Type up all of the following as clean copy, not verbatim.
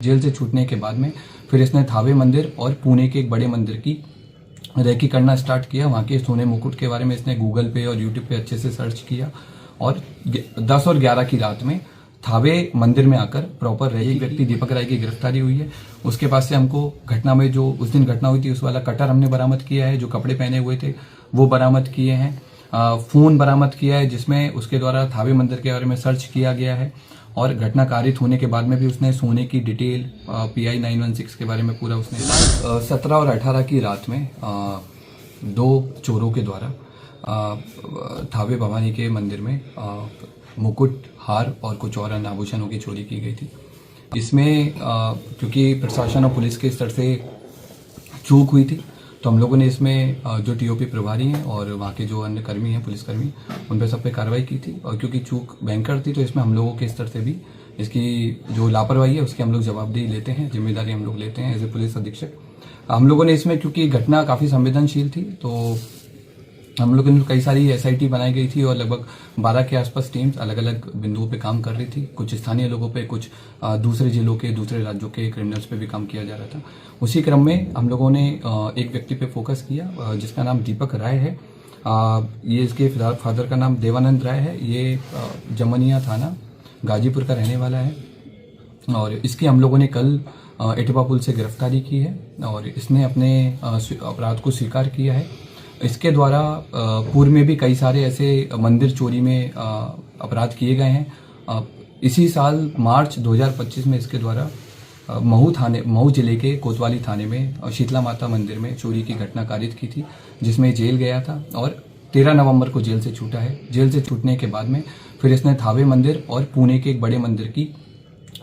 Jail से छूटने के बाद में फिर इसने थावे मंदिर और पुणे के एक बड़े मंदिर की रेकी करना स्टार्ट किया। वहाँ के सोने मुकुट के बारे में इसने गूगल पे और यूट्यूब पे अच्छे से सर्च किया और 10 और 11 की रात में थावे मंदिर में आकर प्रॉपर एक व्यक्ति दीपक राय की गिरफ्तारी हुई है। उसके पास से हमको घटना में जो उस दिन घटना हुई थी उस वाला कटर हमने बरामद किया है, जो कपड़े पहने हुए थे वो बरामद किए हैं, फोन बरामद किया है जिसमें उसके द्वारा थावे मंदिर के बारे में सर्च किया गया है और घटना कारित होने के बाद में भी उसने सोने की डिटेल PI 916 के बारे में पूरा उसने 17 और 18 की रात में दो चोरों के द्वारा थावे भवानी के मंदिर में मुकुट, हार और कुछ और अन्य आभूषणों की चोरी की गई थी। इसमें क्योंकि प्रशासन और पुलिस के स्तर से चूक हुई थी तो हम लोगों ने इसमें जो TOP प्रभारी हैं और वहाँ के जो अन्य कर्मी हैं, पुलिसकर्मी, उन पर सब पे कार्रवाई की थी। और क्योंकि चूक भयंकर थी तो इसमें हम लोगों के स्तर से भी इसकी जो लापरवाही है उसकी हम लोग जवाबदेही लेते हैं, जिम्मेदारी हम लोग लेते हैं एज ए पुलिस अधीक्षक। हम लोगों ने इसमें क्योंकि घटना काफ़ी संवेदनशील थी तो हम लोगों ने कई सारी SIT बनाई गई थी और लगभग 12 के आसपास टीम्स अलग अलग बिंदुओं पे काम कर रही थी। कुछ स्थानीय लोगों पे, कुछ दूसरे जिलों के, दूसरे राज्यों के क्रिमिनल्स पे भी काम किया जा रहा था। उसी क्रम में हम लोगों ने एक व्यक्ति पे फोकस किया जिसका नाम दीपक राय है। ये इसके फादर का नाम देवानंद राय है। ये जमनिया थाना गाजीपुर का रहने वाला है और इसकी हम लोगों ने कल एटवा पुल से गिरफ्तारी की है और इसने अपने अपराध को स्वीकार किया है। इसके द्वारा पूर्व में भी कई सारे ऐसे मंदिर चोरी में अपराध किए गए हैं। इसी साल मार्च 2025 में इसके द्वारा महू जिले के कोतवाली थाने में शीतला माता मंदिर में चोरी की घटना कारित की थी जिसमें जेल गया था और 13 नवंबर को जेल से छूटा है। जेल से छूटने के बाद में फिर इसने थावे मंदिर और पुणे के एक बड़े मंदिर की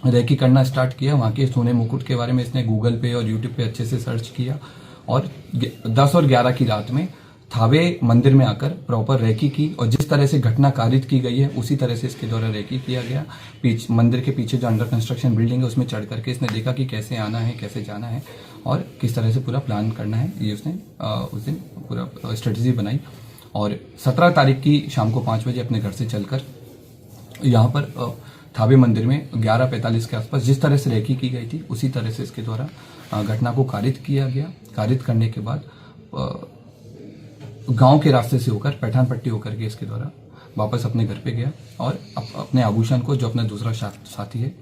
रेकी करना स्टार्ट किया। वहाँ के सोने मुकुट के बारे में इसने गूगल पे और यूट्यूब पे अच्छे से सर्च किया और 10 और 11 की रात में थावे मंदिर में आकर प्रॉपर रेकी की और जिस तरह से घटना कारित की गई है उसी तरह से इसके द्वारा रेकी किया गया। मंदिर के पीछे जो अंडर कंस्ट्रक्शन बिल्डिंग है उसमें चढ़ करके इसने देखा कि कैसे आना है, कैसे जाना है और किस तरह से पूरा प्लान करना है। ये उसने उस दिन पूरा स्ट्रेटेजी बनाई और 17 तारीख की शाम को 5 बजे अपने घर से चलकर यहाँ पर थावे मंदिर में 11:45 के आसपास जिस तरह से रेकी की गई थी उसी तरह से इसके द्वारा घटना को कारित किया गया। कारित करने के बाद गांव के रास्ते से होकर पैठान पट्टी होकर के इसके द्वारा वापस अपने घर पे गया और अपने आभूषण को, जो अपना दूसरा साथी है,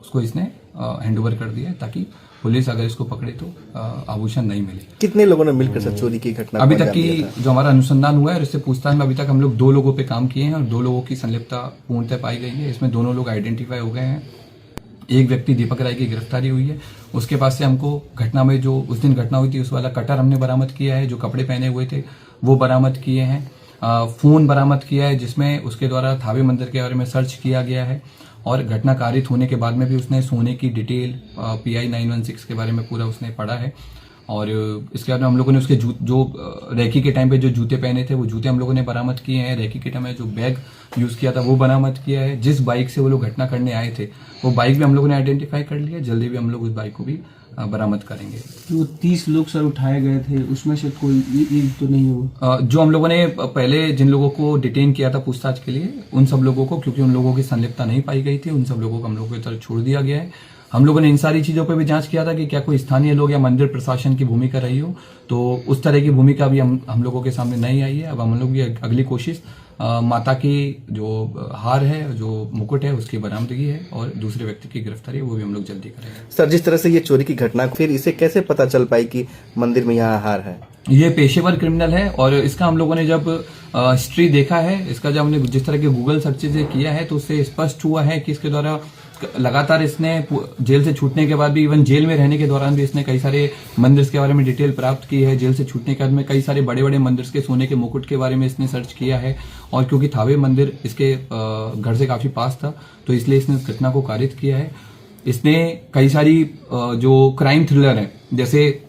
उसको इसने हैंडओवर कर दिया ताकि पुलिस अगर इसको पकड़े तो आभूषण नहीं मिले। कितने लोगों ने मिलकर सर चोरी की घटना अभी तक की जो हमारा अनुसंधान हुआ है और इससे पूछताछ में अभी तक हम लोग 2 लोगों पे काम किए हैं और 2 लोगों की संलिप्तता पूर्णतः पाई गई है। इसमें दोनों लोग आइडेंटिफाई हो गए हैं। एक व्यक्ति दीपक राय की गिरफ्तारी हुई है। उसके पास से हमको घटना में जो उस दिन घटना हुई थी उस वाला कटर हमने बरामद किया है, जो कपड़े पहने हुए थे वो बरामद किए हैं। फोन बरामद किया है जिसमें उसके द्वारा थावे मंदिर के बारे में सर्च किया गया है और घटना कारित होने के बाद में भी उसने सोने की डिटेल PI 916 के बारे में पूरा उसने पढ़ा है। और इसके बाद में हम लोगों ने उसके जो रेकी के टाइम पे जो जूते पहने थे वो जूते हम लोगों ने बरामद किए हैं। रेकी के टाइम में जो बैग यूज किया था वो बरामद किया है। जिस बाइक से वो लोग घटना करने आए थे वो बाइक भी हम लोगों ने आइडेंटिफाई कर लिया। जल्दी भी हम लोग उस बाइक को भी बरामद करेंगे। जो 30 लोग सर उठाए गए थे उसमें से कोई एक तो नहीं हो? जो हम लोगों ने पहले जिन लोगों को डिटेन किया था पूछताछ के लिए, उन सब लोगों को, क्योंकि उन लोगों की संलिप्तता नहीं पाई गई थी, उन सब लोगों को हम लोगों की तरफ छोड़ दिया गया है। हम लोगों ने इन सारी चीजों पे भी जांच किया था कि क्या कोई स्थानीय लोग या मंदिर प्रशासन की भूमिका रही हो, तो उस तरह की भूमिका भी हम लोगों के सामने नहीं आई है। अब हम लोग की अगली कोशिश माता की जो हार है, जो मुकुट है, उसकी बरामदगी है और दूसरे व्यक्ति की गिरफ्तारी है वो भी हम लोग जल्दी करेंगे। सर, जिस तरह से ये चोरी की घटना, फिर इसे कैसे पता चल पाई कि मंदिर में यहाँ हार है? ये पेशेवर क्रिमिनल है और इसका हम लोगों ने जब हिस्ट्री देखा है, इसका जब हमने जिस तरह के गूगल सर्चेज किया है तो उससे स्पष्ट हुआ है कि इसके द्वारा लगातार इसने जेल से छूटने के बाद भी, इवन जेल में रहने के दौरान भी इसने कई सारे मंदिर के बारे में डिटेल प्राप्त की है। जेल से छूटने के बाद में कई सारे बड़े बड़े मंदिर के सोने के मुकुट के बारे में इसने सर्च किया है और क्योंकि थावे मंदिर इसके घर से काफी पास था तो इसलिए इसने इस घटना को कारित किया है। इसने कई सारी जो क्राइम थ्रिलर है, जैसे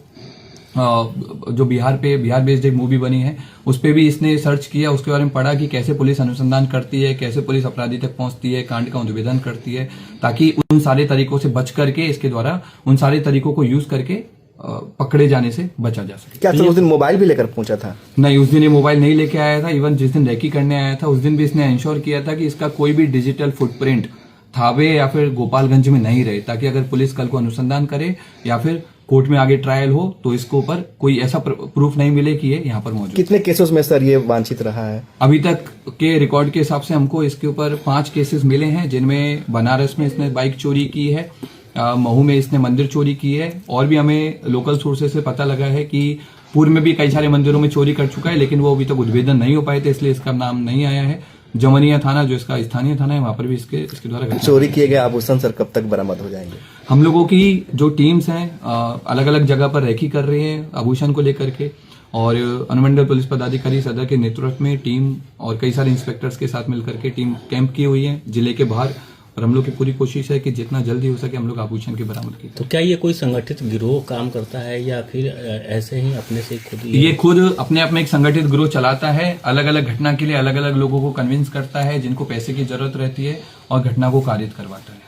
जो बिहार बेस्ड एक मूवी बनी है उस पे भी इसने सर्च किया, उसके बारे में पढ़ा कि कैसे पुलिस अनुसंधान करती है, कैसे पुलिस अपराधी तक पहुंचती है, कांड का उद्भेदन करती है, ताकि उन सारे तरीकों से बच करके इसके द्वारा उन सारे तरीकों को यूज करके पकड़े जाने से बचा जा सके। क्या उस दिन मोबाइल भी लेकर पहुंचा था? नहीं, उस दिन ये मोबाइल नहीं लेके आया था। इवन जिस दिन रेकी करने आया था उस दिन भी इसने इंश्योर किया था कि इसका कोई भी डिजिटल फुटप्रिंट थावे या फिर गोपालगंज में नहीं रहे, ताकि अगर पुलिस कल को अनुसंधान करे या फिर कोर्ट में आगे ट्रायल हो तो इसके ऊपर कोई ऐसा प्रूफ नहीं मिले कि ये यहाँ पर मौजूद। कितने केसेस में सर ये वांछित रहा है? अभी तक के रिकॉर्ड के हिसाब से हमको इसके ऊपर 5 केसेस मिले हैं, जिनमें बनारस में इसने बाइक चोरी की है, महू में इसने मंदिर चोरी की है, और भी हमें लोकल सोर्सेज से पता लगा है कि पूर्व में भी कई सारे मंदिरों में चोरी कर चुका है, लेकिन वो अभी तक उद्भेदन नहीं हो पाए थे, इसलिए इसका नाम नहीं आया है। जमनिया थाना जो इसका स्थानीय थाना है, वहां पर भी इसके द्वारा घटना। चोरी किए गए आभूषण सर कब तक बरामद हो जाएंगे? हम लोगों की जो टीम्स हैं अलग अलग जगह पर रेकी कर रही हैं आभूषण को लेकर के, और अनुमंडल पुलिस पदाधिकारी सदर के नेतृत्व में टीम और कई सारे इंस्पेक्टर्स के साथ मिलकर के टीम कैंप की हुई है जिले के बाहर, और हम लोग की पूरी कोशिश है कि जितना जल्दी हो सके हम लोग आभूषण की बरामद की। तो क्या ये कोई संगठित गिरोह काम करता है या फिर ऐसे ही अपने से खुद ये खुद अपने आप में एक संगठित गिरोह चलाता है, अलग अलग घटना के लिए अलग अलग लोगों को कन्विंस करता है जिनको पैसे की जरूरत रहती है, और घटना को कारित करवाता है।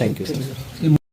Thank you sir.